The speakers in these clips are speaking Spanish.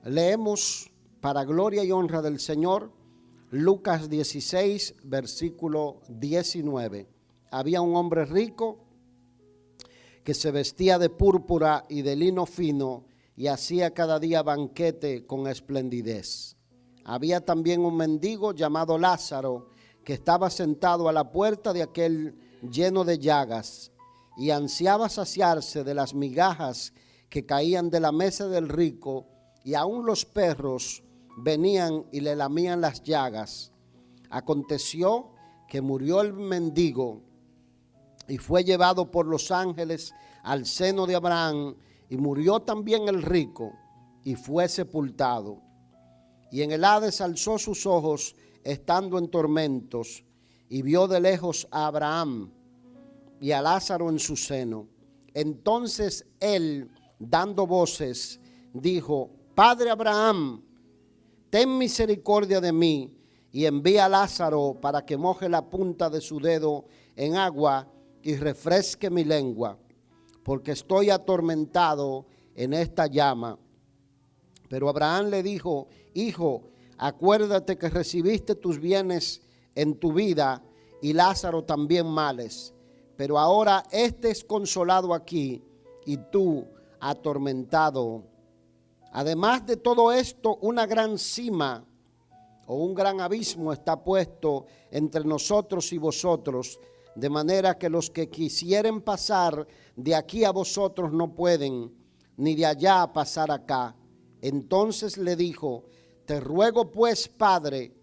Leemos para gloria y honra del Señor Lucas 16, versículo 19. Había un hombre rico que se vestía de púrpura y de lino fino y hacía cada día banquete con esplendidez. Había también un mendigo llamado Lázaro que estaba sentado a la puerta de aquel lleno de llagas y ansiaba saciarse de las migajas que caían de la mesa del rico, y aún los perros venían y le lamían las llagas. Aconteció que murió el mendigo y fue llevado por los ángeles al seno de Abraham, y murió también el rico y fue sepultado. Y en el Hades alzó sus ojos estando en tormentos y vio de lejos a Abraham y a Lázaro en su seno. Entonces él, dando voces, dijo: Padre Abraham, ten misericordia de mí y envía a Lázaro para que moje la punta de su dedo en agua y refresque mi lengua, porque estoy atormentado en esta llama. Pero Abraham le dijo: Hijo, acuérdate que recibiste tus bienes en tu vida y Lázaro también males, pero ahora este es consolado aquí y tú atormentado. Además de todo esto, una gran cima o un gran abismo está puesto entre nosotros y vosotros, de manera que los que quisieren pasar de aquí a vosotros no pueden, ni de allá a pasar acá. Entonces le dijo: Te ruego pues, Padre,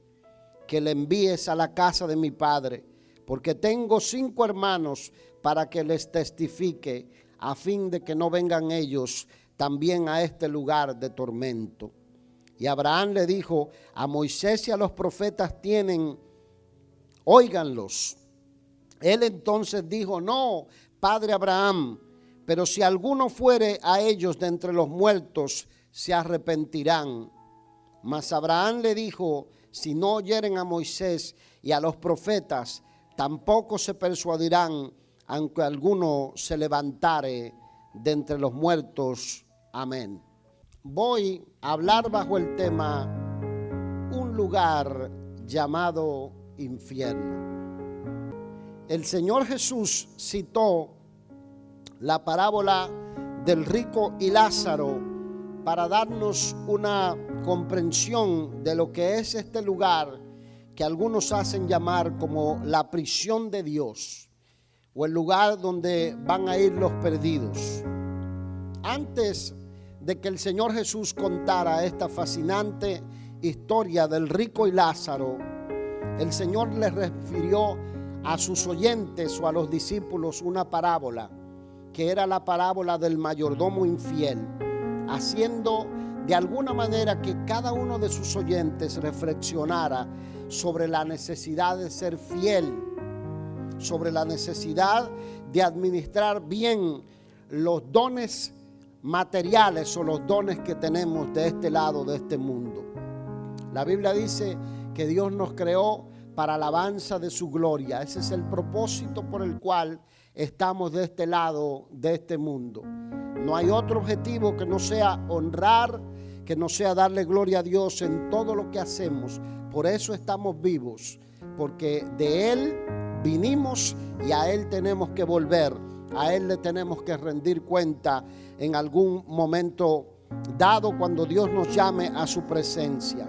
que le envíes a la casa de mi padre, porque tengo 5 hermanos, para que les testifique, a fin de que no vengan ellos también a este lugar de tormento. Y Abraham le dijo: A Moisés y a los profetas tienen, óiganlos. Él entonces dijo: No, Padre Abraham, pero si alguno fuere a ellos de entre los muertos, se arrepentirán. Mas Abraham le dijo: Si no oyeren a Moisés y a los profetas, tampoco se persuadirán, aunque alguno se levantare de entre los muertos. Amén. Voy a hablar bajo el tema un lugar llamado infierno. El Señor Jesús citó la parábola del rico y Lázaro para darnos una comprensión de lo que es este lugar que algunos hacen llamar como la prisión de Dios, o el lugar donde van a ir los perdidos. Antes de que el Señor Jesús contara esta fascinante historia del rico y Lázaro, el Señor les refirió a sus oyentes o a los discípulos una parábola, que era la parábola del mayordomo infiel, haciendo de alguna manera que cada uno de sus oyentes reflexionara sobre la necesidad de ser fiel, sobre la necesidad de administrar bien los dones materiales o los dones que tenemos de este lado de este mundo. La Biblia dice que Dios nos creó para alabanza de su gloria. Ese es el propósito por el cual estamos de este lado de este mundo. No hay otro objetivo que no sea honrar, que no sea darle gloria a Dios en todo lo que hacemos. Por eso estamos vivos, porque de Él vinimos y a Él tenemos que volver. A Él le tenemos que rendir cuenta en algún momento dado, cuando Dios nos llame a su presencia.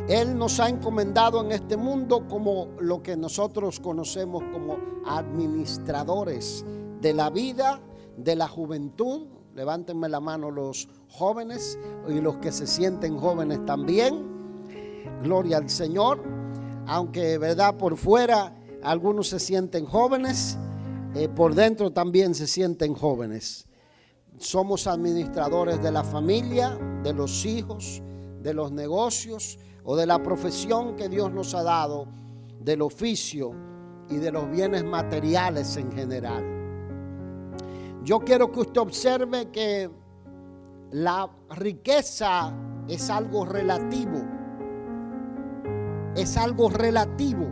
Él nos ha encomendado en este mundo como lo que nosotros conocemos como administradores de la vida, de la juventud. Levántenme la mano los jóvenes y los que se sienten jóvenes también. Gloria al Señor. Aunque, verdad, por fuera algunos se sienten jóvenes, por dentro también se sienten jóvenes. Somos administradores de la familia, de los hijos, de los negocios o de la profesión que Dios nos ha dado, del oficio y de los bienes materiales en general. Yo quiero que usted observe que la riqueza es algo relativo. Es algo relativo.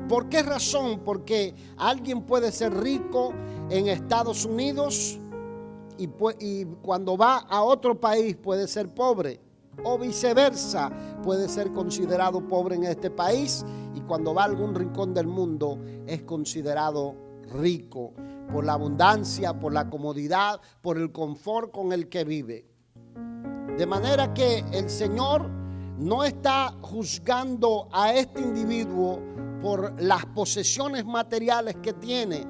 ¿Por qué razón? Porque alguien puede ser rico en Estados Unidos, y cuando va a otro país puede ser pobre, o viceversa, puede ser considerado pobre en este país y cuando va a algún rincón del mundo es considerado rico por la abundancia, por la comodidad, por el confort con el que vive. De manera que el Señor no está juzgando a este individuo por las posesiones materiales que tiene,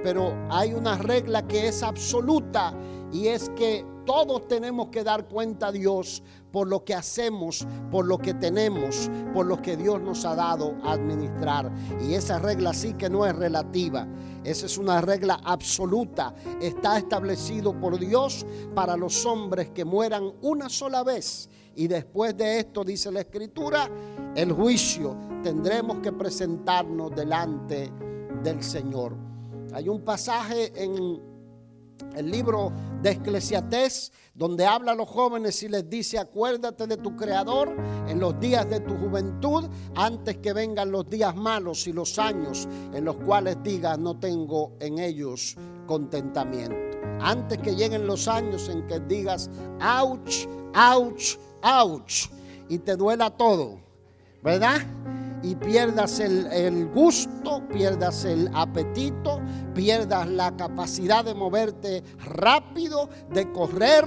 pero hay una regla que es absoluta y es que todos tenemos que dar cuenta a Dios por lo que hacemos, por lo que tenemos, por lo que Dios nos ha dado a administrar. Y esa regla sí que no es relativa, esa es una regla absoluta. Está establecido por Dios para los hombres que mueran una sola vez. Y después de esto, dice la Escritura, el juicio, tendremos que presentarnos delante del Señor. Hay un pasaje en el libro de Eclesiastés donde habla a los jóvenes y les dice: acuérdate de tu Creador en los días de tu juventud, antes que vengan los días malos y los años en los cuales digas no tengo en ellos contentamiento. Antes que lleguen los años en que digas ouch, ouch, ouch, y te duela todo, ¿verdad? Y pierdas el gusto, pierdas el apetito, pierdas la capacidad de moverte rápido, de correr,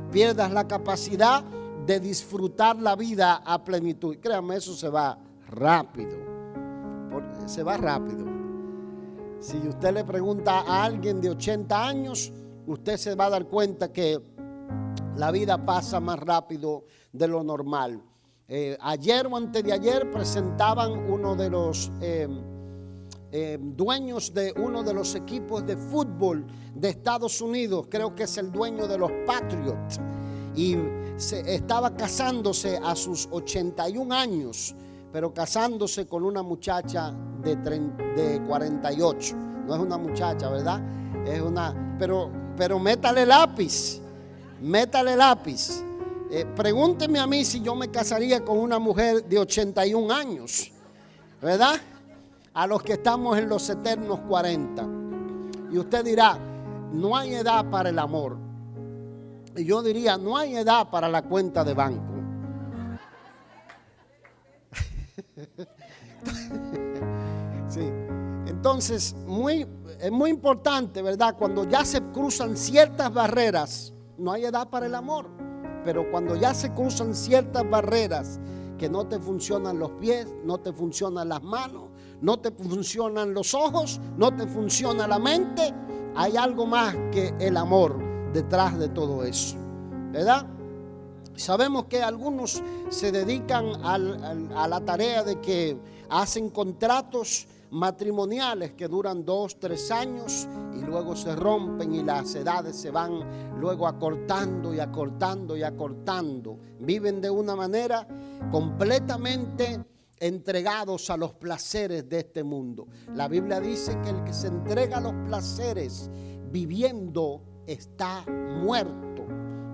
pierdas la capacidad de disfrutar la vida a plenitud. Créanme, eso se va rápido. Se va rápido. Si usted le pregunta a alguien de 80 años, usted se va a dar cuenta que la vida pasa más rápido de lo normal. Ayer o antes de ayer presentaban uno de los dueños de uno de los equipos de fútbol de Estados Unidos, creo que es el dueño de los Patriots, y estaba casándose a sus 81 años, pero casándose con una muchacha de 48. No es una muchacha, ¿verdad? Es una, pero métale lápiz, métale lápiz. Pregúnteme a mí si yo me casaría con una mujer de 81 años, ¿verdad? A los que estamos en los eternos 40. Y usted dirá, no hay edad para el amor. Y yo diría, no hay edad para la cuenta de banco. Sí. Entonces, es muy importante, ¿verdad? Cuando ya se cruzan ciertas barreras, no hay edad para el amor. Pero cuando ya se cruzan ciertas barreras, que no te funcionan los pies, no te funcionan las manos, no te funcionan los ojos, no te funciona la mente, hay algo más que el amor detrás de todo eso, ¿verdad? Sabemos que algunos se dedican a la tarea de que hacen contratos matrimoniales que duran 2, 3 años y luego se rompen y las edades se van luego acortando y acortando y acortando. Viven de una manera completamente entregados a los placeres de este mundo. La Biblia dice que el que se entrega a los placeres viviendo está muerto,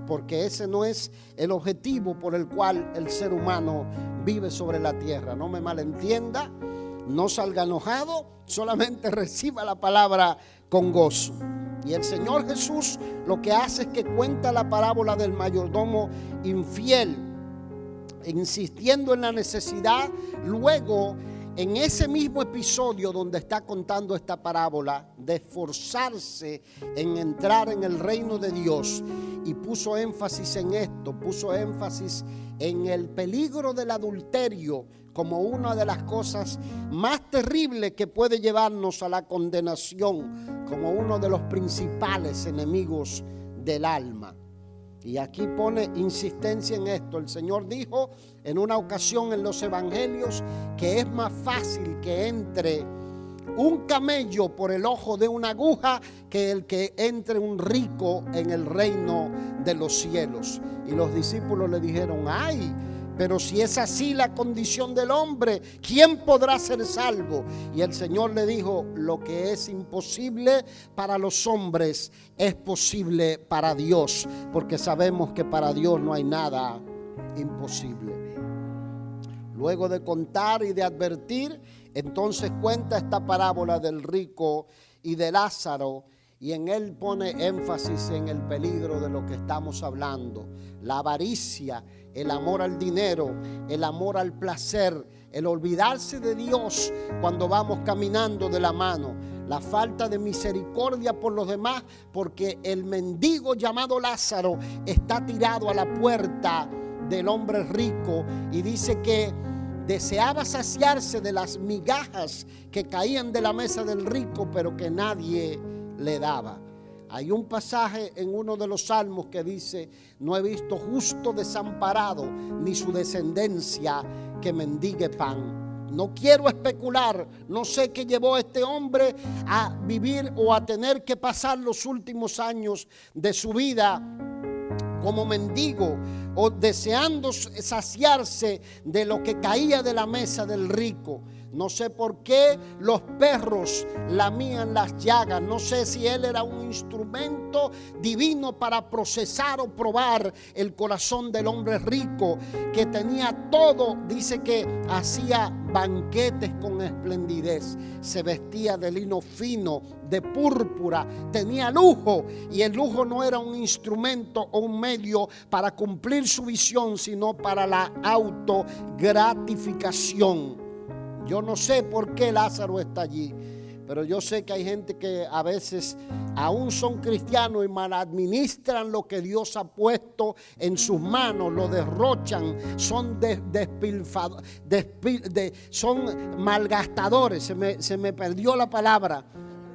porque ese no es el objetivo por el cual el ser humano vive sobre la tierra. No me malentienda, no salga enojado, solamente reciba la palabra con gozo. Y el Señor Jesús lo que hace es que cuenta la parábola del mayordomo infiel, insistiendo en la necesidad. Luego, en ese mismo episodio donde está contando esta parábola, de esforzarse en entrar en el reino de Dios, y puso énfasis en esto, puso énfasis en el peligro del adulterio como una de las cosas más terribles que puede llevarnos a la condenación, como uno de los principales enemigos del alma. Y aquí pone insistencia en esto. El Señor dijo en una ocasión en los evangelios que es más fácil que entre un camello por el ojo de una aguja que el que entre un rico en el reino de los cielos. Y los discípulos le dijeron: ay, pero si es así la condición del hombre, ¿quién podrá ser salvo? Y el Señor le dijo: lo que es imposible para los hombres es posible para Dios, porque sabemos que para Dios no hay nada imposible. Luego de contar y de advertir, entonces cuenta esta parábola del rico y de Lázaro, y en él pone énfasis en el peligro de lo que estamos hablando. La avaricia, el amor al dinero, el amor al placer, el olvidarse de Dios cuando vamos caminando de la mano, la falta de misericordia por los demás, porque el mendigo llamado Lázaro está tirado a la puerta del hombre rico y dice que deseaba saciarse de las migajas que caían de la mesa del rico, pero que nadie le daba. Hay un pasaje en uno de los salmos que dice: no he visto justo desamparado, ni su descendencia que mendigue pan. No quiero especular, no sé qué llevó a este hombre a vivir o a tener que pasar los últimos años de su vida como mendigo, o deseando saciarse de lo que caía de la mesa del rico. No sé por qué los perros lamían las llagas. No sé si él era un instrumento divino para procesar o probar el corazón del hombre rico, que tenía todo. Dice que hacía banquetes con esplendidez, se vestía de lino fino, de púrpura, tenía lujo, y el lujo no era un instrumento o un medio para cumplir su visión, sino para la autogratificación. Yo no sé por qué Lázaro está allí, pero yo sé que hay gente que a veces aún son cristianos y maladministran lo que Dios ha puesto en sus manos, lo derrochan, son son malgastadores. Se me perdió la palabra,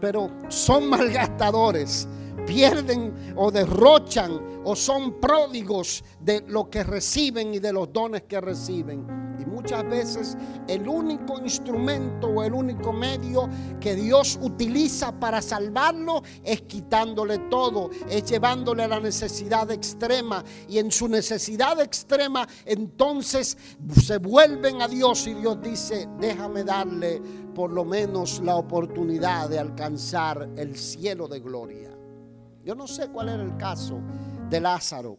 pero son malgastadores. Pierden o derrochan o son pródigos de lo que reciben y de los dones que reciben. Y muchas veces el único instrumento o el único medio que Dios utiliza para salvarlo es quitándole todo, es llevándole a la necesidad extrema. Y en su necesidad extrema entonces se vuelven a Dios, y Dios dice: déjame darle por lo menos la oportunidad de alcanzar el cielo de gloria. Yo no sé cuál era el caso de Lázaro,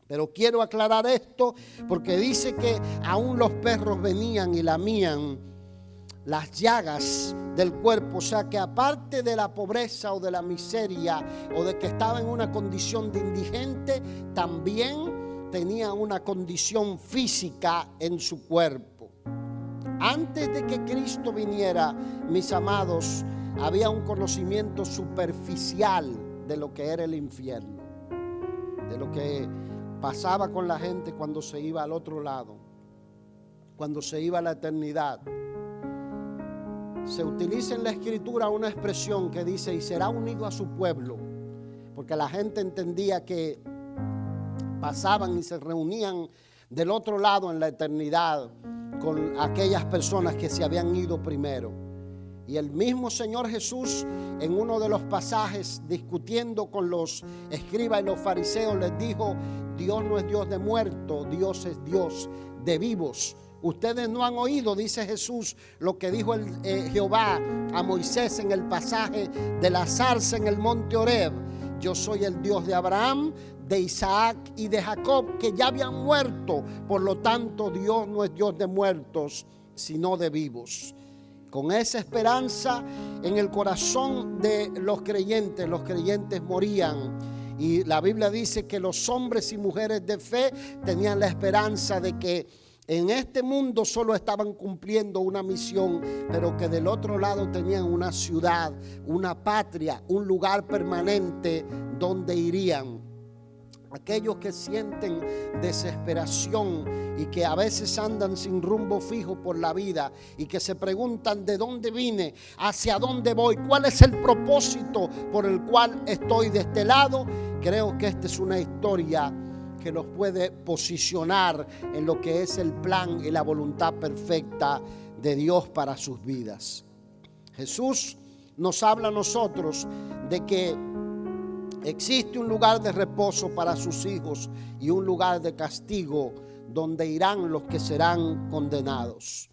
pero quiero aclarar esto porque dice que aún los perros venían y lamían las llagas del cuerpo. O sea que aparte de la pobreza o de la miseria o de que estaba en una condición de indigente, también tenía una condición física en su cuerpo. Antes de que Cristo viniera, mis amados, había un conocimiento superficial de lo que era el infierno, de lo que pasaba con la gente cuando se iba al otro lado, cuando se iba a la eternidad. Se utiliza en la Escritura una expresión que dice: y será unido a su pueblo, porque la gente entendía que pasaban y se reunían del otro lado en la eternidad con aquellas personas que se habían ido primero. Y el mismo Señor Jesús, en uno de los pasajes, discutiendo con los escribas y los fariseos, les dijo: Dios no es Dios de muertos, Dios es Dios de vivos. Ustedes no han oído, dice Jesús, lo que dijo Jehová a Moisés en el pasaje de la zarza en el monte Horeb: yo soy el Dios de Abraham, de Isaac y de Jacob, que ya habían muerto. Por lo tanto, Dios no es Dios de muertos, sino de vivos. Con esa esperanza en el corazón de los creyentes morían. Y la Biblia dice que los hombres y mujeres de fe tenían la esperanza de que en este mundo solo estaban cumpliendo una misión, pero que del otro lado tenían una ciudad, una patria, un lugar permanente donde irían. Aquellos que sienten desesperación y que a veces andan sin rumbo fijo por la vida y que se preguntan: ¿de dónde vine? ¿Hacia dónde voy? ¿Cuál es el propósito por el cual estoy de este lado? Creo que esta es una historia que los puede posicionar en lo que es el plan y la voluntad perfecta de Dios para sus vidas. Jesús nos habla a nosotros de que existe un lugar de reposo para sus hijos y un lugar de castigo donde irán los que serán condenados.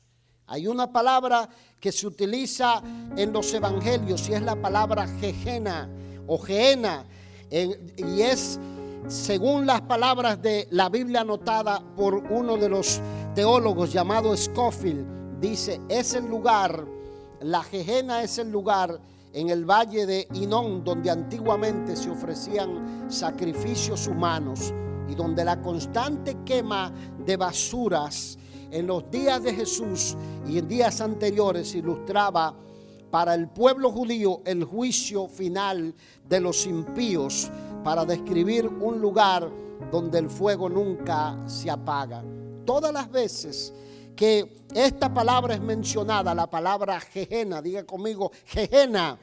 Hay una palabra que se utiliza en los evangelios y es la palabra Gehenna o Gehenna, y es, según las palabras de la Biblia anotada por uno de los teólogos llamado Scofield, dice: es el lugar, la Gehenna es el lugar en el valle de Hinón, donde antiguamente se ofrecían sacrificios humanos y donde la constante quema de basuras en los días de Jesús y en días anteriores ilustraba para el pueblo judío el juicio final de los impíos, para describir un lugar donde el fuego nunca se apaga. Todas las veces que esta palabra es mencionada, la palabra Gehenna, diga conmigo, Gehenna.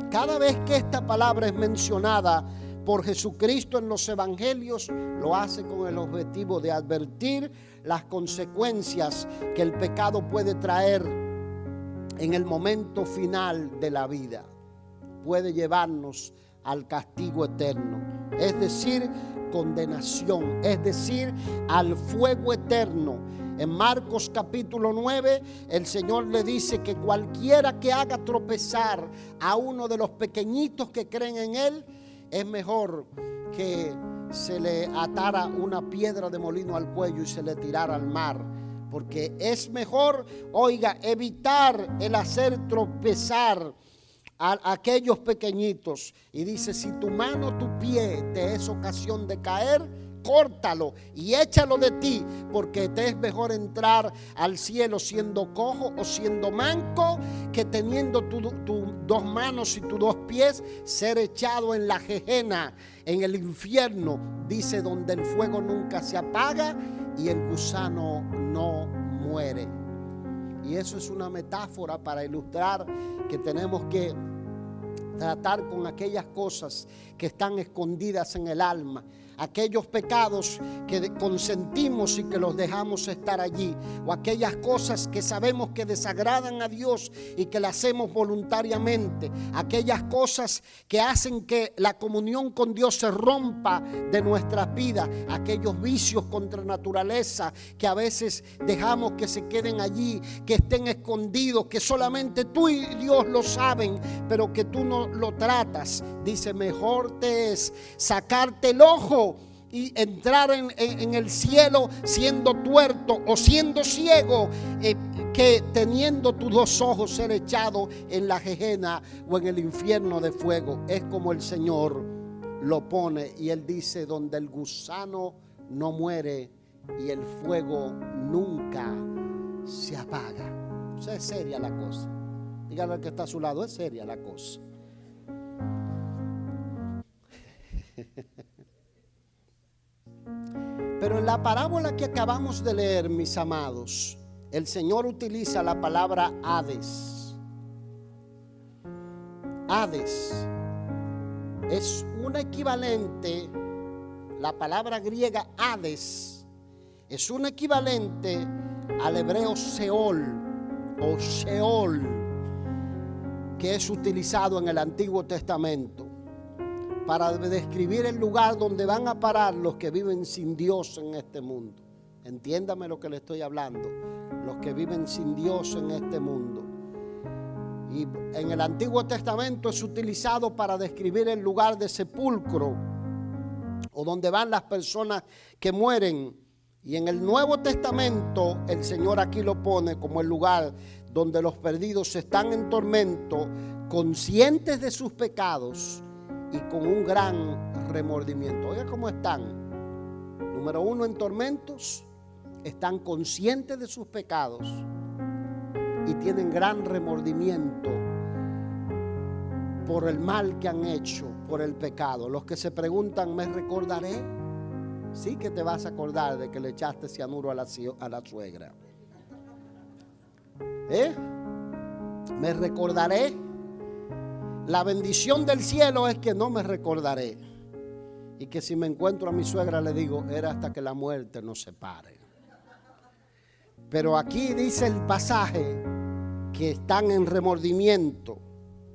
Cada vez que esta palabra es mencionada por Jesucristo en los evangelios, lo hace con el objetivo de advertir las consecuencias que el pecado puede traer en el momento final de la vida. Puede llevarnos al castigo eterno, es decir, condenación, es decir, al fuego eterno. En Marcos capítulo 9, el Señor le dice que cualquiera que haga tropezar a uno de los pequeñitos que creen en Él, es mejor que se le atara una piedra de molino al cuello y se le tirara al mar. Porque es mejor, oiga, evitar el hacer tropezar a aquellos pequeñitos. Y dice, si tu mano, tu pie te es ocasión de caer, córtalo y échalo de ti, porque te es mejor entrar al cielo siendo cojo o siendo manco, que teniendo tus dos manos y tus dos pies ser echado en la Gehenna, en el infierno, dice, donde el fuego nunca se apaga y el gusano no muere. Y eso es una metáfora para ilustrar que tenemos que tratar con aquellas cosas que están escondidas en el alma, aquellos pecados que consentimos y que los dejamos estar allí, o aquellas cosas que sabemos que desagradan a Dios y que las hacemos voluntariamente, aquellas cosas que hacen que la comunión con Dios se rompa de nuestras vidas, aquellos vicios contra naturaleza que a veces dejamos que se queden allí, que estén escondidos, que solamente tú y Dios lo saben, pero que tú no lo tratas. Dice, mejor te es sacarte el ojo y entrar en el cielo siendo tuerto o siendo ciego, que teniendo tus dos ojos ser echado en la Gehenna o en el infierno de fuego. Es como el Señor lo pone, y Él dice, donde el gusano no muere y el fuego nunca se apaga. O sea, es seria la cosa. Dígale al que está a su lado, es seria la cosa. Pero en la parábola que acabamos de leer, mis amados, el Señor utiliza la palabra Hades. Hades es un equivalente, la palabra griega Hades es un equivalente al hebreo Seol o Sheol, que es utilizado en el Antiguo Testamento para describir el lugar donde van a parar los que viven sin Dios en este mundo. Entiéndame lo que le estoy hablando. Los que viven sin Dios en este mundo. Y en el Antiguo Testamento es utilizado para describir el lugar de sepulcro o donde van las personas que mueren. Y en el Nuevo Testamento el Señor aquí lo pone como el lugar donde los perdidos están en tormento, conscientes de sus pecados y con un gran remordimiento. Oiga cómo están. Número uno, en tormentos, están conscientes de sus pecados y tienen gran remordimiento por el mal que han hecho, por el pecado. Los que se preguntan, ¿me recordaré? Sí que te vas a acordar de que le echaste cianuro a la suegra. ¿Me recordaré? La bendición del cielo es que no me recordaré. Y que si me encuentro a mi suegra le digo, era hasta que la muerte nos separe. Pero aquí dice el pasaje que están en remordimiento.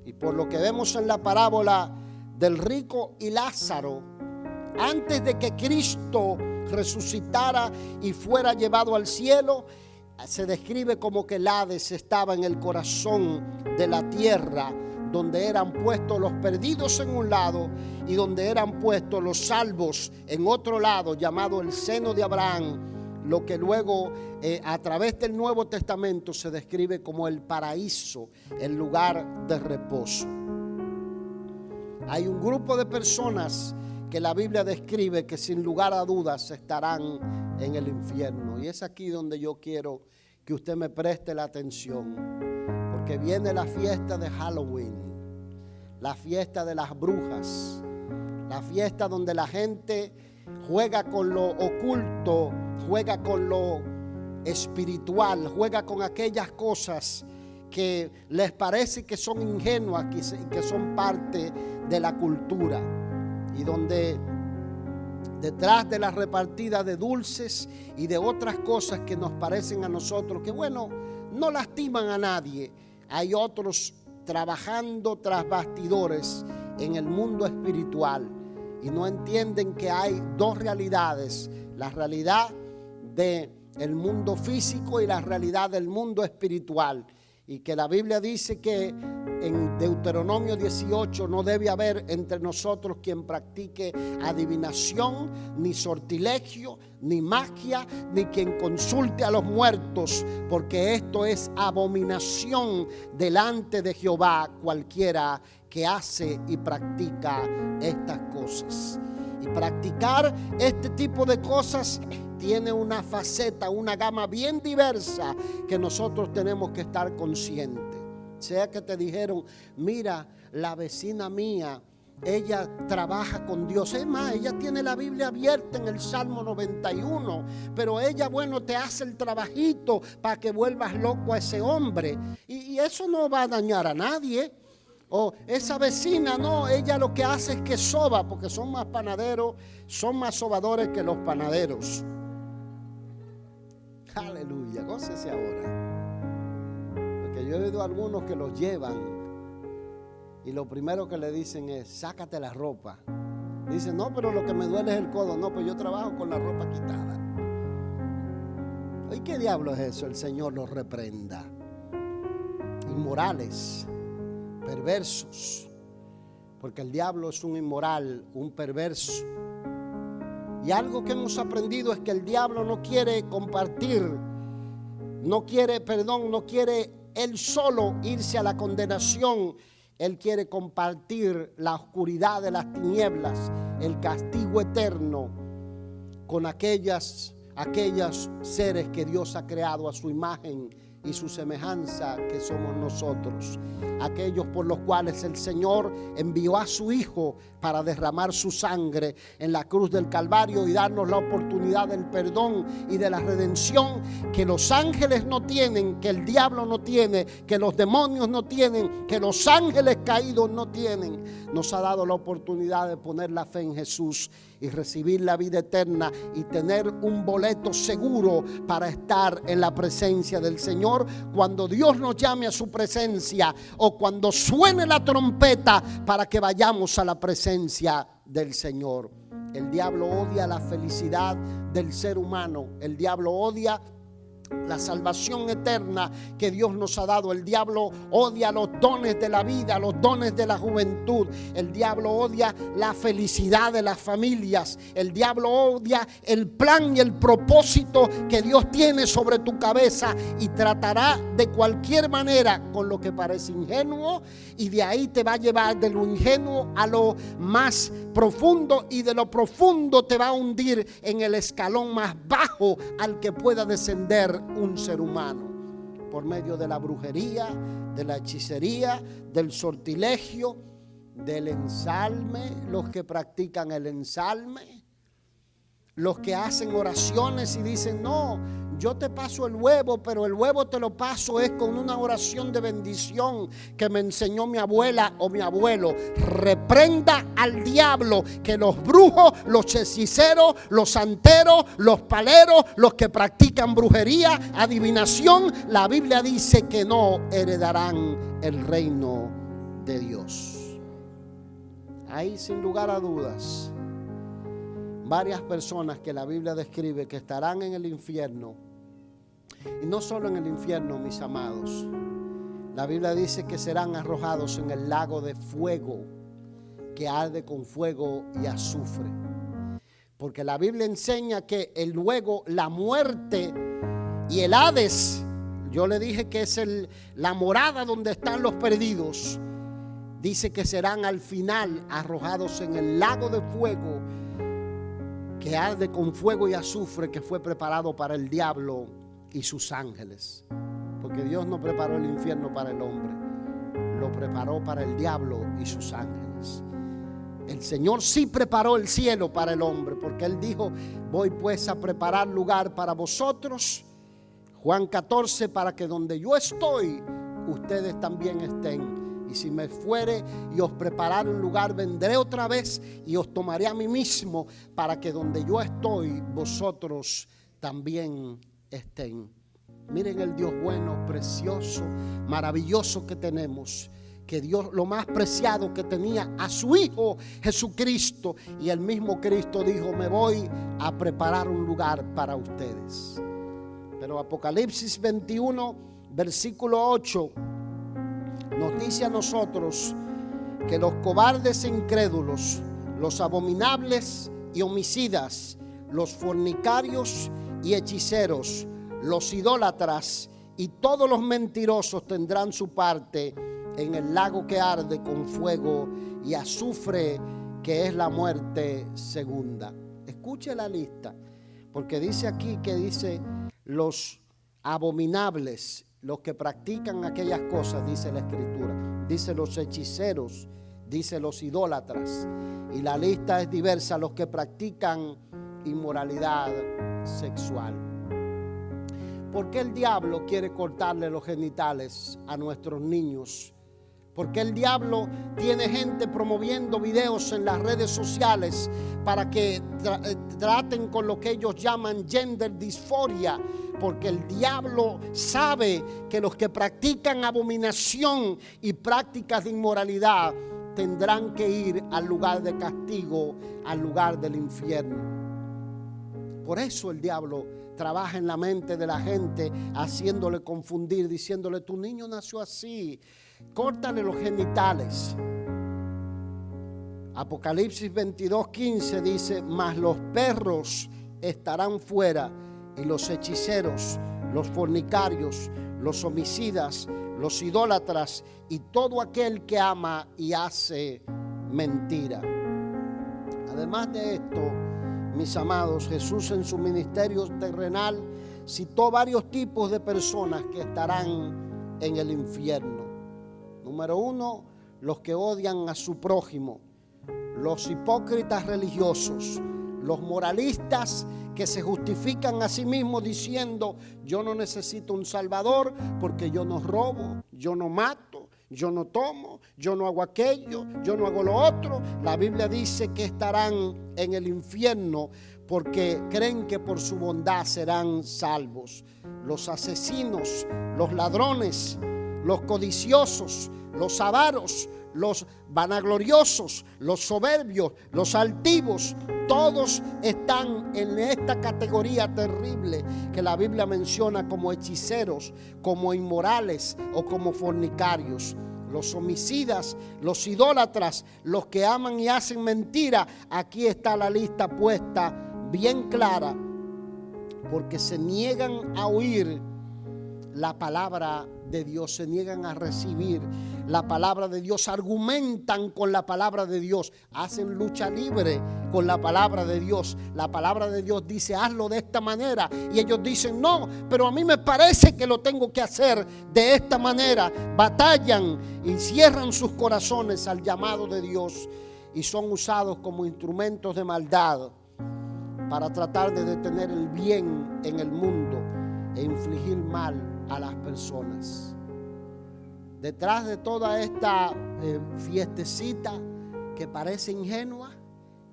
Y por lo que vemos en la parábola del rico y Lázaro, antes de que Cristo resucitara y fuera llevado al cielo, se describe como que el Hades estaba en el corazón de la tierra, donde eran puestos los perdidos en un lado y donde eran puestos los salvos en otro lado, llamado el seno de Abraham, lo que luego a través del Nuevo Testamento se describe como el paraíso, el lugar de reposo. Hay un grupo de personas que la Biblia describe que sin lugar a dudas estarán en el infierno. Y es aquí donde yo quiero que usted me preste la atención, porque viene la fiesta de Halloween, la fiesta de las brujas, la fiesta donde la gente juega con lo oculto, juega con lo espiritual, juega con aquellas cosas que les parece que son ingenuas, que son parte de la cultura, y donde detrás de la repartida de dulces y de otras cosas que nos parecen a nosotros que bueno, no lastiman a nadie, hay otros trabajando tras bastidores en el mundo espiritual y no entienden que hay dos realidades: la realidad del mundo físico y la realidad del mundo espiritual. Y que la Biblia dice que en Deuteronomio 18 no debe haber entre nosotros quien practique adivinación, ni sortilegio, ni magia, ni quien consulte a los muertos, porque esto es abominación delante de Jehová cualquiera que hace y practica estas cosas. Y practicar este tipo de cosas tiene una faceta, una gama bien diversa que nosotros tenemos que estar conscientes. Sea que te dijeron, mira, la vecina mía, ella trabaja con Dios. Es más, ella tiene la Biblia abierta en el Salmo 91, pero ella, bueno, te hace el trabajito para que vuelvas loco a ese hombre. Y eso no va a dañar a nadie. O esa vecina, no, ella lo que hace es que soba, porque son más panaderos, son más sobadores que los panaderos. Aleluya, gócese ahora. Porque yo he oído a algunos que los llevan y lo primero que le dicen es, sácate la ropa. Dicen, no, pero lo que me duele es el codo. No, pues yo trabajo con la ropa quitada. ¿Y qué diablo es eso? El Señor los reprenda. Inmorales, perversos, porque el diablo es un inmoral, un perverso. Y algo que hemos aprendido es que el diablo no quiere compartir, no quiere él solo irse a la condenación. Él quiere compartir la oscuridad de las tinieblas, el castigo eterno con aquellos seres que Dios ha creado a su imagen y su semejanza, que somos nosotros, aquellos por los cuales el Señor envió a su Hijo para derramar su sangre en la cruz del Calvario y darnos la oportunidad del perdón y de la redención que los ángeles no tienen, que el diablo no tiene, que los demonios no tienen, que los ángeles caídos no tienen. Nos ha dado la oportunidad de poner la fe en Jesús y recibir la vida eterna y tener un boleto seguro para estar en la presencia del Señor cuando Dios nos llame a su presencia o cuando suene la trompeta para que vayamos a la presencia del Señor. El diablo odia la felicidad del ser humano. El diablo odia la salvación eterna que Dios nos ha dado. El diablo odia los dones de la vida, los dones de la juventud. El diablo odia la felicidad de las familias. El diablo odia el plan y el propósito que Dios tiene sobre tu cabeza y tratará de cualquier manera con lo que parece ingenuo, y de ahí te va a llevar de lo ingenuo a lo más profundo, y de lo profundo te va a hundir en el escalón más bajo al que pueda descender un ser humano, por medio de la brujería, de la hechicería, del sortilegio, del ensalme, los que practican el ensalme, los que hacen oraciones y dicen, no, yo te paso el huevo, pero el huevo te lo paso es con una oración de bendición que me enseñó mi abuela o mi abuelo. Reprenda al diablo, que los brujos, los hechiceros, los santeros, los paleros, los que practican brujería, adivinación, la Biblia dice que no heredarán el reino de Dios. Ahí, sin lugar a dudas, varias personas que la Biblia describe que estarán en el infierno. Y no solo en el infierno, mis amados. La Biblia dice que serán arrojados en el lago de fuego, que arde con fuego y azufre. Porque la Biblia enseña que luego la muerte y el Hades, yo le dije que es la morada donde están los perdidos, dice que serán al final arrojados en el lago de fuego que arde con fuego y azufre, que fue preparado para el diablo y sus ángeles. Porque Dios no preparó el infierno para el hombre, lo preparó para el diablo y sus ángeles. El Señor sí preparó el cielo para el hombre, porque Él dijo: voy pues a preparar lugar para vosotros, Juan 14, para que donde yo estoy, ustedes también estén. Y si me fuere y os preparare un lugar, vendré otra vez y os tomaré a mí mismo, para que donde yo estoy, vosotros también estén. Miren el Dios bueno, precioso, maravilloso que tenemos. Que Dios, lo más preciado que tenía, a su Hijo Jesucristo. Y el mismo Cristo dijo: me voy a preparar un lugar para ustedes. Pero Apocalipsis 21, versículo 8, nos dice a nosotros que los cobardes e incrédulos, los abominables y homicidas, los fornicarios y hechiceros, los idólatras y todos los mentirosos tendrán su parte en el lago que arde con fuego y azufre, que es la muerte segunda. Escuche la lista, porque dice aquí que dice los abominables, los que practican aquellas cosas, dice la Escritura. Dice los hechiceros, dice los idólatras, y la lista es diversa: los que practican inmoralidad sexual. ¿Por qué el diablo quiere cortarle los genitales a nuestros niños? ¿Por qué el diablo tiene gente promoviendo videos en las redes sociales para que traten con lo que ellos llaman gender dysphoria? Porque el diablo sabe que los que practican abominación y prácticas de inmoralidad tendrán que ir al lugar de castigo, al lugar del infierno. Por eso el diablo trabaja en la mente de la gente, haciéndole confundir, diciéndole: tu niño nació así, córtale los genitales. Apocalipsis 22:15 dice: mas los perros estarán fuera, y los hechiceros, los fornicarios, los homicidas, los idólatras y todo aquel que ama y hace mentira. Además de esto, mis amados, Jesús en su ministerio terrenal citó varios tipos de personas que estarán en el infierno. Número 1, los que odian a su prójimo, los hipócritas religiosos, los moralistas que se justifican a sí mismos diciendo: yo no necesito un salvador porque yo no robo, yo no mato, yo no tomo, yo no hago aquello, yo no hago lo otro. La Biblia dice que estarán en el infierno porque creen que por su bondad serán salvos. Los asesinos, los ladrones, los codiciosos, los avaros, los vanagloriosos, los soberbios, los altivos, todos están en esta categoría terrible que la Biblia menciona como hechiceros, como inmorales o como fornicarios. Los homicidas, los idólatras, los que aman y hacen mentira. Aquí está la lista puesta bien clara, porque se niegan a oír la palabra de Dios, se niegan a recibir la palabra de Dios, argumentan con la palabra de Dios, hacen lucha libre con la palabra de Dios. La palabra de Dios dice: hazlo de esta manera, y ellos dicen: no, pero a mí me parece que lo tengo que hacer de esta manera. Batallan y cierran sus corazones al llamado de Dios y son usados como instrumentos de maldad para tratar de detener el bien en el mundo e infligir mal a las personas. Detrás de toda esta fiestecita que parece ingenua,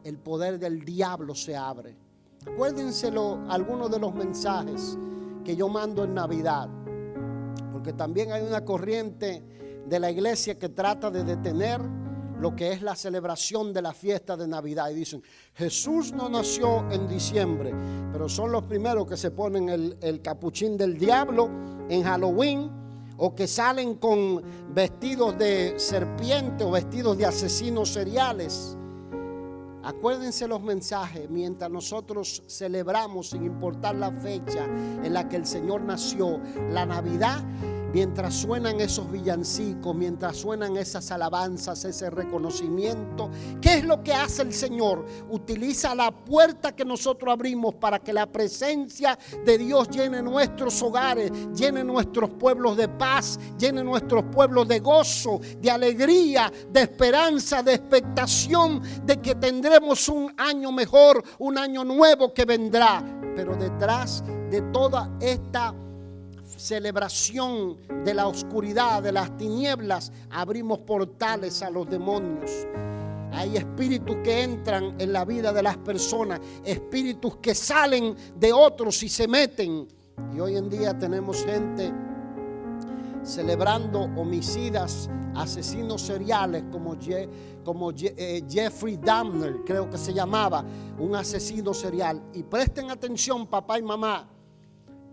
el poder del diablo se abre. Acuérdenselo algunos de los mensajes que yo mando en Navidad, porque también hay una corriente de la iglesia que trata de detener lo que es la celebración de la fiesta de Navidad, y dicen: Jesús no nació en diciembre, pero son los primeros que se ponen el capuchín del diablo en Halloween, o que salen con vestidos de serpiente o vestidos de asesinos seriales. Acuérdense los mensajes mientras nosotros celebramos, sin importar la fecha en la que el Señor nació, la Navidad. Mientras suenan esos villancicos, mientras suenan esas alabanzas, ese reconocimiento, ¿qué es lo que hace el Señor? Utiliza la puerta que nosotros abrimos para que la presencia de Dios llene nuestros hogares, llene nuestros pueblos de paz, llene nuestros pueblos de gozo, de alegría, de esperanza, de expectación de que tendremos un año mejor, un año nuevo que vendrá. Pero detrás de toda esta celebración de la oscuridad, de las tinieblas, abrimos portales a los demonios. Hay espíritus que entran en la vida de las personas, espíritus que salen de otros y se meten. Y hoy en día tenemos gente celebrando homicidas, asesinos seriales como Jeffrey Dahmer, creo que se llamaba, un asesino serial. Y presten atención, papá y mamá,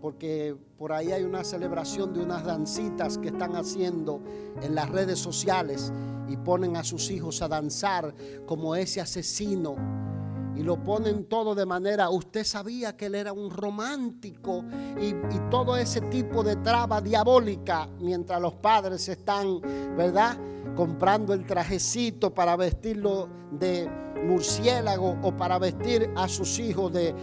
porque por ahí hay una celebración de unas dancitas que están haciendo en las redes sociales y ponen a sus hijos a danzar como ese asesino y lo ponen todo de manera, usted sabía que él era un romántico y todo ese tipo de traba diabólica, mientras los padres están, ¿verdad?, comprando el trajecito para vestirlo de murciélago o para vestir a sus hijos de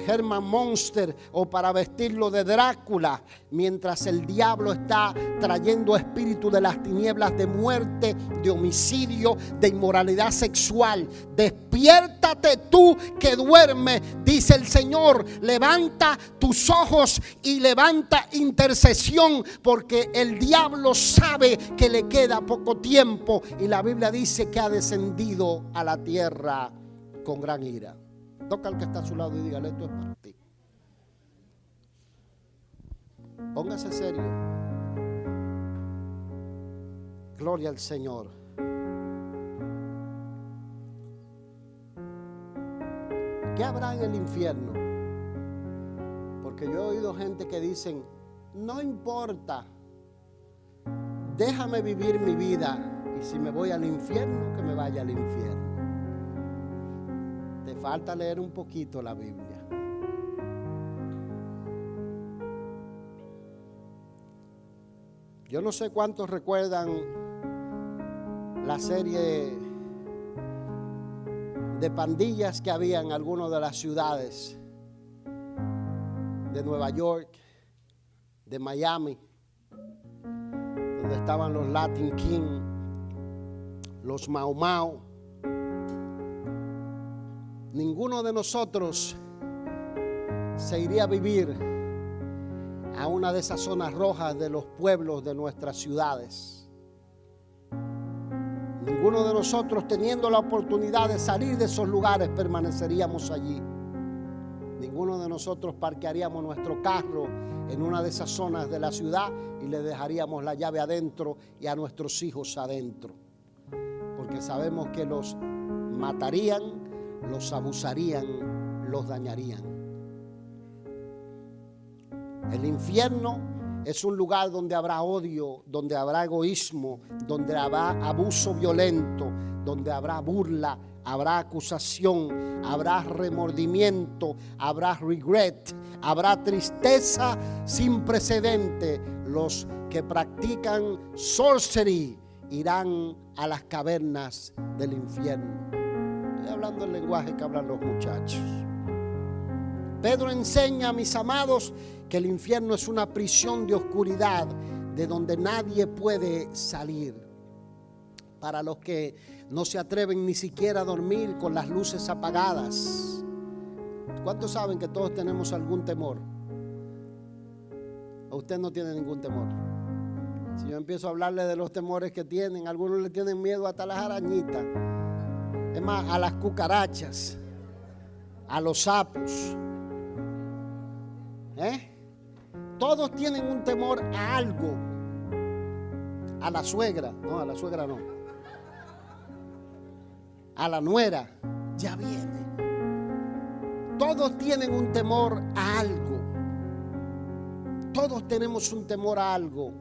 Herman Monster o para vestirlo de Drácula, mientras el diablo está trayendo espíritu de las tinieblas de muerte, de homicidio, de inmoralidad sexual. Despiértate tú que duermes, dice el Señor, levanta tus ojos y levanta intercesión, porque el diablo sabe que le queda poco tiempo y la Biblia dice que ha descendido a la tierra con gran ira. Toca al que está a su lado y dígale, esto es para ti. Póngase serio. Gloria al Señor. ¿Qué habrá en el infierno? Porque yo he oído gente que dicen, no importa, déjame vivir mi vida y si me voy al infierno, que me vaya al infierno. Te falta leer un poquito la Biblia. Yo no sé cuántos recuerdan la serie de pandillas que había en algunas de las ciudades de Nueva York, de Miami, donde estaban los Latin King, los Mau Mau. Ninguno de nosotros se iría a vivir a una de esas zonas rojas de los pueblos de nuestras ciudades. Ninguno de nosotros, teniendo la oportunidad de salir de esos lugares, permaneceríamos allí. Ninguno de nosotros parquearíamos nuestro carro en una de esas zonas de la ciudad y le dejaríamos la llave adentro y a nuestros hijos adentro, porque sabemos que los matarían, los abusarían, los dañarían. El infierno es un lugar donde habrá odio, donde habrá egoísmo, donde habrá abuso violento, donde habrá burla, habrá acusación, habrá remordimiento, habrá regret, habrá tristeza sin precedente. Los que practican sorcery irán a las cavernas del infierno. Estoy hablando el lenguaje que hablan los muchachos. Pedro enseña, mis amados, que el infierno es una prisión de oscuridad de donde nadie puede salir. Para los que no se atreven ni siquiera a dormir con las luces apagadas. ¿Cuántos saben que todos tenemos algún temor? ¿O usted no tiene ningún temor? Si yo empiezo a hablarle de los temores que tienen, algunos le tienen miedo hasta a las arañitas. Es más, a las cucarachas, a los sapos. Todos tienen un temor a algo. A la suegra, no, a la suegra no. A la nuera, ya viene. Todos tienen un temor a algo. Todos tenemos un temor a algo.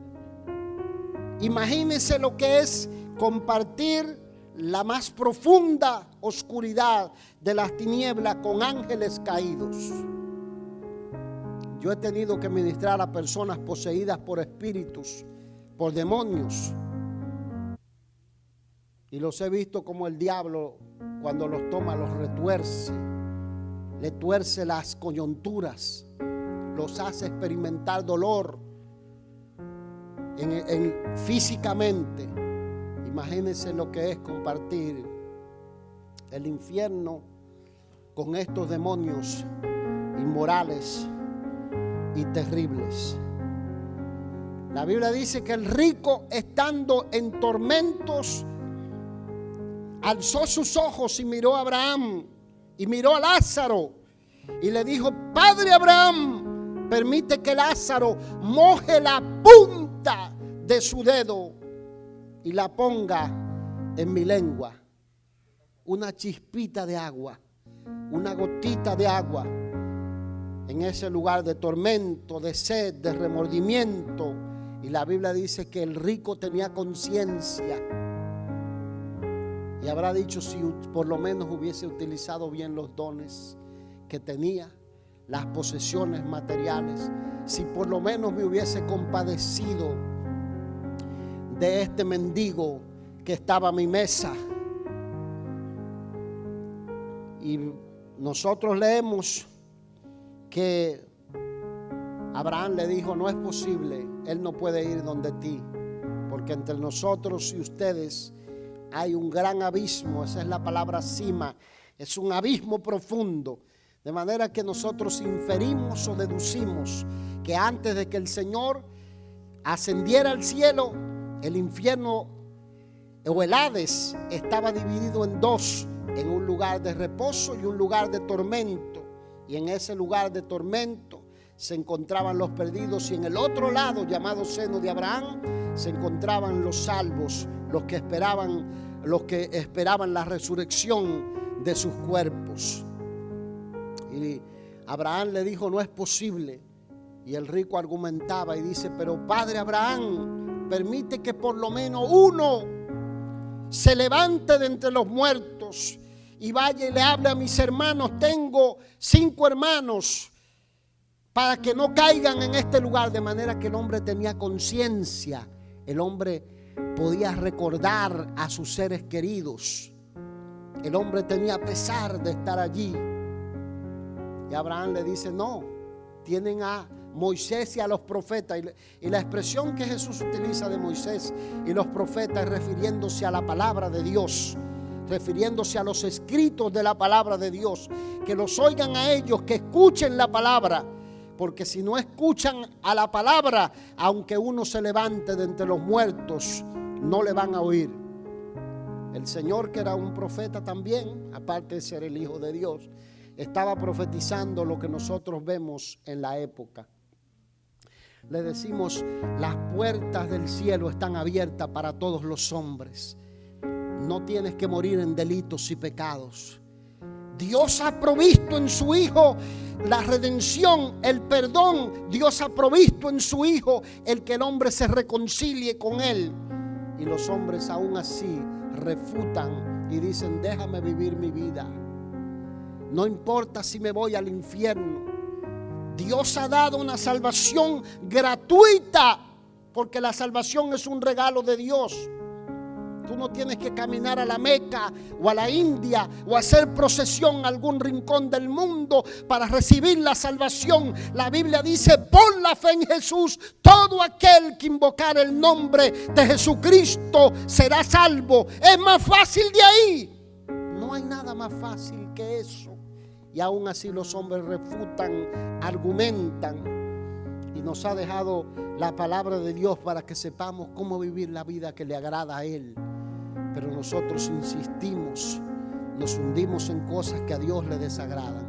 Imagínense lo que es compartir la más profunda oscuridad de las tinieblas con ángeles caídos. Yo he tenido que ministrar a personas poseídas por espíritus, por demonios. Y los he visto como el diablo, cuando los toma, los retuerce. Le tuerce las coyunturas. Los hace experimentar dolor físicamente. Imagínense lo que es compartir el infierno con estos demonios inmorales y terribles. La Biblia dice que el rico, estando en tormentos, alzó sus ojos y miró a Abraham y miró a Lázaro y le dijo: Padre Abraham, permite que Lázaro moje la punta de su dedo y la ponga en mi lengua. Una chispita de agua, una gotita de agua en ese lugar de tormento, de sed, de remordimiento. Y la Biblia dice que el rico tenía conciencia y habrá dicho: si por lo menos hubiese utilizado bien los dones que tenía, las posesiones materiales, si por lo menos me hubiese compadecido de este mendigo que estaba a mi mesa. Y nosotros leemos que Abraham le dijo: no es posible, él no puede ir donde ti, porque entre nosotros y ustedes hay un gran abismo. Esa es la palabra cima, es un abismo profundo. De manera que nosotros inferimos o deducimos que antes de que el Señor ascendiera al cielo, el infierno o el Hades estaba dividido en dos, en un lugar de reposo y un lugar de tormento. Y en ese lugar de tormento se encontraban los perdidos, y en el otro lado, llamado seno de Abraham, se encontraban los salvos, los que esperaban la resurrección de sus cuerpos. Y Abraham le dijo: no es posible. Y el rico argumentaba y dice: pero Padre Abraham, permite que por lo menos uno se levante de entre los muertos y vaya y le hable a mis hermanos. Tengo 5 hermanos, para que no caigan en este lugar. De manera que el hombre tenía conciencia. El hombre podía recordar a sus seres queridos. El hombre tenía pesar de estar allí. Y Abraham le dice: no, tienen a Moisés y a los profetas. Y la expresión que Jesús utiliza de Moisés y los profetas es refiriéndose a la palabra de Dios, refiriéndose a los escritos de la palabra de Dios. Que los oigan a ellos, que escuchen la palabra. Porque si no escuchan a la palabra, aunque uno se levante de entre los muertos, no le van a oír. El Señor, que era un profeta también, aparte de ser el Hijo de Dios, estaba profetizando lo que nosotros vemos en la época. Le decimos: las puertas del cielo están abiertas para todos los hombres. No tienes que morir en delitos y pecados. Dios ha provisto en su Hijo la redención, el perdón. Dios ha provisto en su Hijo el que el hombre se reconcilie con Él. Y los hombres aún así refutan y dicen: déjame vivir mi vida. No importa si me voy al infierno. Dios ha dado una salvación gratuita, porque la salvación es un regalo de Dios. Tú no tienes que caminar a la Meca o a la India o hacer procesión a algún rincón del mundo para recibir la salvación. La Biblia dice: por la fe en Jesús, todo aquel que invocar el nombre de Jesucristo será salvo. Es más fácil de ahí. No hay nada más fácil que eso. Y aún así los hombres refutan, argumentan. Y nos ha dejado la palabra de Dios para que sepamos cómo vivir la vida que le agrada a Él. Pero nosotros insistimos, nos hundimos en cosas que a Dios le desagradan.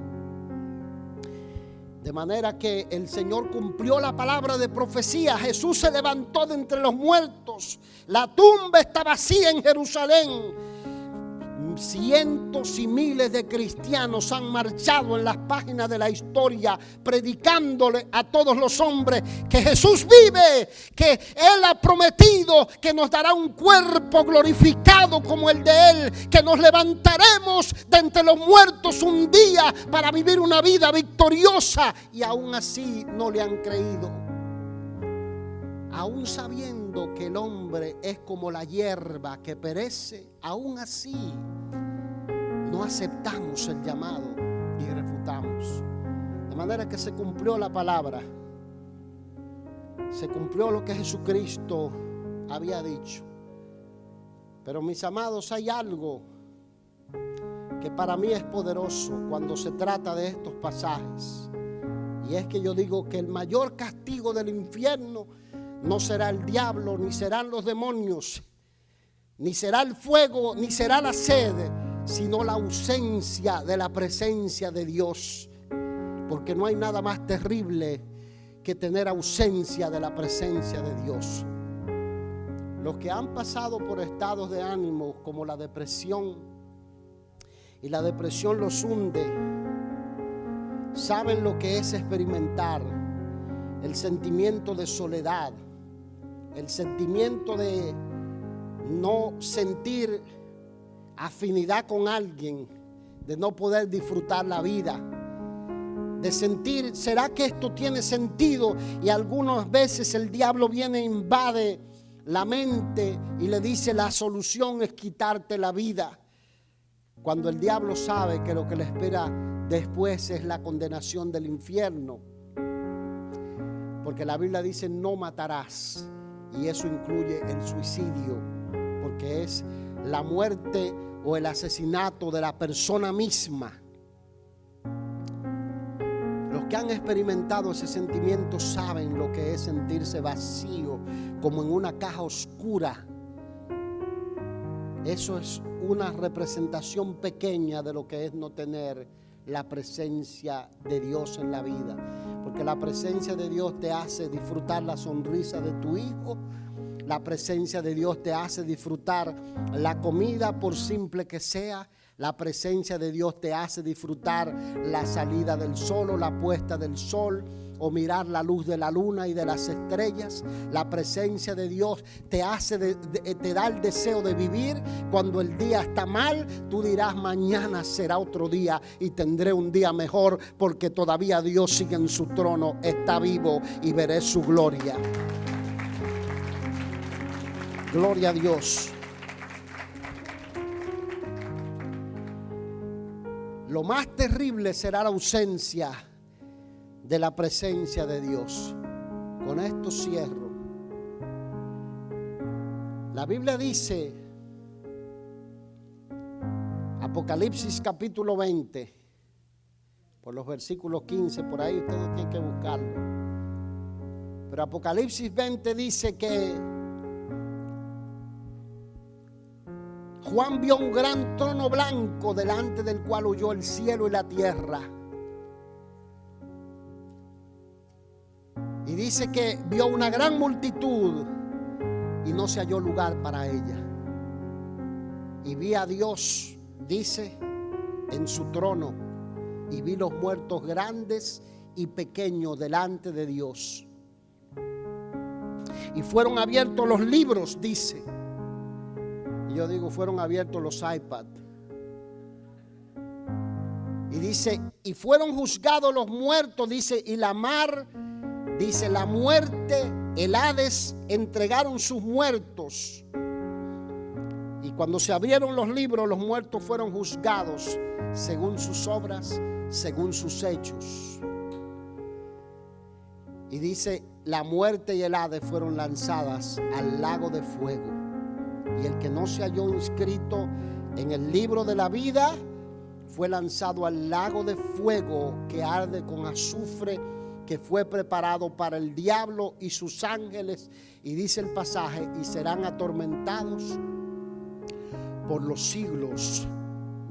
De manera que el Señor cumplió la palabra de profecía. Jesús se levantó de entre los muertos. La tumba está vacía en Jerusalén. cientos y miles de cristianos han marchado en las páginas de la historia predicándole a todos los hombres que Jesús vive, que Él ha prometido que nos dará un cuerpo glorificado como el de Él, que nos levantaremos de entre los muertos un día para vivir una vida victoriosa, y aún así no le han creído. Aún sabiendo que el hombre es como la hierba que perece, aún así no aceptamos el llamado y refutamos. De manera que se cumplió la palabra, se cumplió lo que Jesucristo había dicho. Pero mis amados, hay algo que para mí es poderoso cuando se trata de estos pasajes, y es que yo digo que el mayor castigo del infierno no será el diablo, ni serán los demonios, ni será el fuego, ni será la sed, sino la ausencia de la presencia de Dios. Porque no hay nada más terrible que tener ausencia de la presencia de Dios. Los que han pasado por estados de ánimo como la depresión, y la depresión los hunde, saben lo que es experimentar el sentimiento de soledad, el sentimiento de no sentir afinidad con alguien, de no poder disfrutar la vida, de sentir, ¿será que esto tiene sentido? Y algunas veces el diablo viene e invade la mente y le dice: la solución es quitarte la vida, cuando el diablo sabe que lo que le espera después es la condenación del infierno. Porque la Biblia dice: no matarás. Y eso incluye el suicidio, porque es la muerte o el asesinato de la persona misma. Los que han experimentado ese sentimiento saben lo que es sentirse vacío, como en una caja oscura. Eso es una representación pequeña de lo que es no tener la presencia de Dios en la vida. Porque la presencia de Dios te hace disfrutar la sonrisa de tu hijo. La presencia de Dios te hace disfrutar la comida, por simple que sea. La presencia de Dios te hace disfrutar la salida del sol o la puesta del sol, o mirar la luz de la luna y de las estrellas. La presencia de Dios te hace te da el deseo de vivir. Cuando el día está mal, tú dirás: mañana será otro día y tendré un día mejor, porque todavía Dios sigue en su trono, está vivo y veré su gloria. Gloria a Dios. Lo más terrible será la ausencia de la presencia de Dios. Con esto cierro. La Biblia dice, Apocalipsis capítulo 20, por los versículos 15, por ahí ustedes tienen que buscarlo. Pero Apocalipsis 20 dice que Juan vio un gran trono blanco, delante del cual huyó el cielo y la tierra. Y dice que vio una gran multitud y no se halló lugar para ella. Y vi a Dios, dice, en su trono, y vi los muertos grandes y pequeños delante de Dios. Y fueron abiertos los libros, dice. Y yo digo, fueron abiertos los iPads. Y dice, y fueron juzgados los muertos, dice, y la mar, dice, la muerte, el Hades, entregaron sus muertos. Y cuando se abrieron los libros, los muertos fueron juzgados según sus obras, según sus hechos. Y dice, la muerte y el Hades fueron lanzadas al lago de fuego. Y el que no se halló inscrito en el libro de la vida fue lanzado al lago de fuego que arde con azufre, que fue preparado para el diablo y sus ángeles. Y dice el pasaje, y serán atormentados por los siglos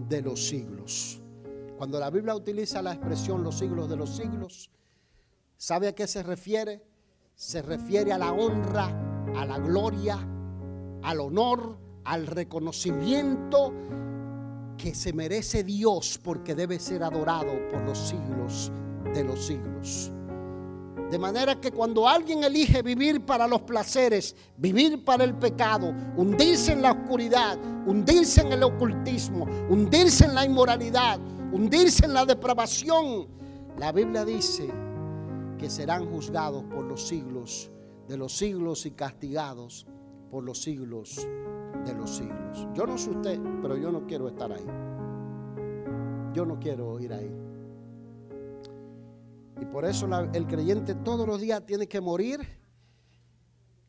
de los siglos. Cuando la Biblia utiliza la expresión los siglos de los siglos, ¿sabe a qué se refiere? Se refiere a la honra, a la gloria, al honor, al reconocimiento que se merece Dios, porque debe ser adorado por los siglos de los siglos. De manera que cuando alguien elige vivir para los placeres, vivir para el pecado, hundirse en la oscuridad, hundirse en el ocultismo, hundirse en la inmoralidad, hundirse en la depravación, la Biblia dice que serán juzgados por los siglos de los siglos y castigados por los siglos de los siglos. Yo no sé usted, pero yo no quiero estar ahí. Yo no quiero ir ahí. Y por eso el creyente todos los días tiene que morir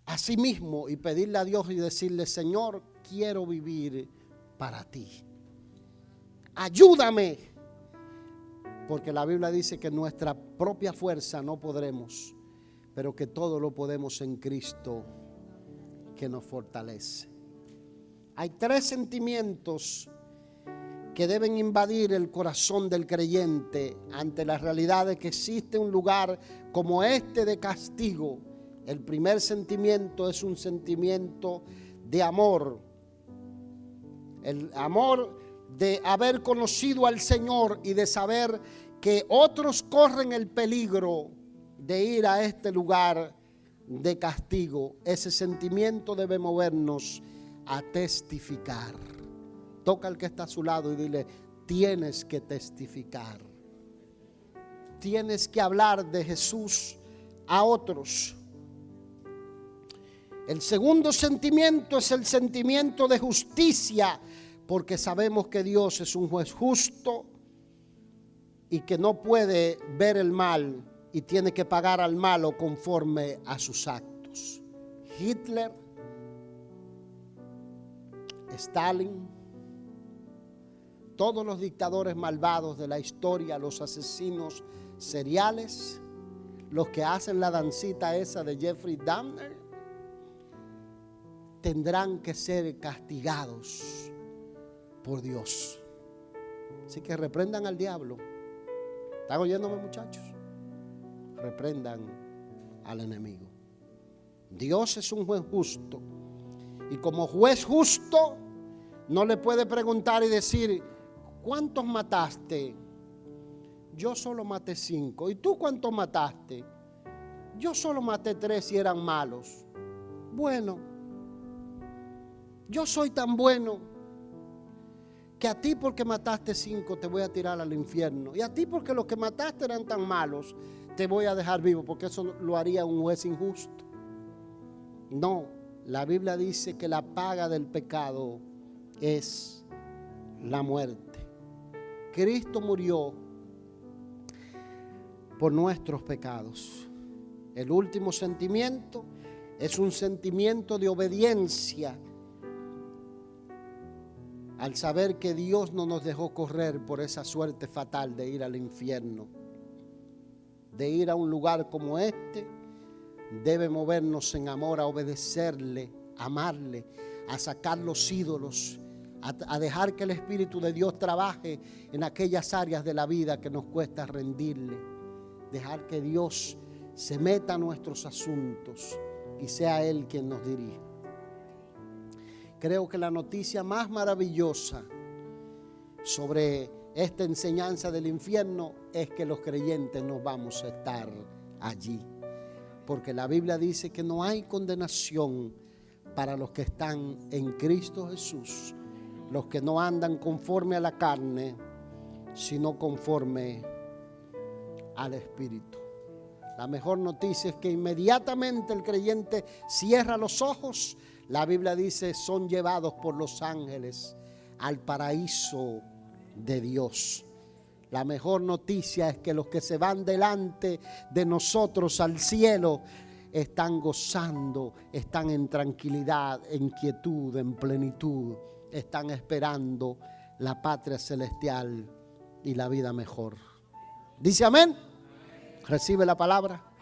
a sí mismo y pedirle a Dios y decirle: Señor, quiero vivir para ti. Ayúdame. Porque la Biblia dice que nuestra propia fuerza no podremos, pero que todo lo podemos en Cristo que nos fortalece. Hay 3 sentimientos que deben invadir el corazón del creyente ante la realidad de que existe un lugar como este de castigo. El primer sentimiento es un sentimiento de amor. El amor de haber conocido al Señor y de saber que otros corren el peligro de ir a este lugar de castigo. Ese sentimiento debe movernos a testificar. Toca al que está a su lado y dile: tienes que testificar. Tienes que hablar de Jesús a otros. El segundo sentimiento es el sentimiento de justicia, porque sabemos que Dios es un juez justo y que no puede ver el mal y tiene que pagar al malo conforme a sus actos. Hitler, Stalin, todos los dictadores malvados de la historia, los asesinos seriales, los que hacen la dancita esa de Jeffrey Dahmer, tendrán que ser castigados por Dios. Así que reprendan al diablo. ¿Están oyéndome, muchachos? Reprendan al enemigo. Dios es un juez justo, y como juez justo no le puede preguntar y decir: ¿cuántos mataste? Yo solo maté 5. ¿Y tú cuántos mataste? Yo solo maté 3 y eran malos. Bueno, yo soy tan bueno que a ti porque mataste 5 te voy a tirar al infierno, y a ti porque los que mataste eran tan malos te voy a dejar vivo, porque eso lo haría un juez injusto. No, la Biblia dice que la paga del pecado es la muerte. Cristo murió por nuestros pecados. El último sentimiento es un sentimiento de obediencia, al saber que Dios no nos dejó correr por esa suerte fatal de ir al infierno. De ir a un lugar como este, debe movernos en amor a obedecerle, amarle, a sacar los ídolos, a dejar que el Espíritu de Dios trabaje en aquellas áreas de la vida que nos cuesta rendirle. Dejar que Dios se meta a nuestros asuntos y sea Él quien nos dirija. Creo que la noticia más maravillosa sobre esta enseñanza del infierno es que los creyentes no vamos a estar allí. Porque la Biblia dice que no hay condenación para los que están en Cristo Jesús, los que no andan conforme a la carne, sino conforme al Espíritu. La mejor noticia es que inmediatamente el creyente cierra los ojos. La Biblia dice: son llevados por los ángeles al paraíso de Dios. La mejor noticia es que los que se van delante de nosotros al cielo están gozando, están en tranquilidad, en quietud, en plenitud, están esperando la patria celestial y la vida mejor. ¿Dice amén? ¿Recibe la palabra?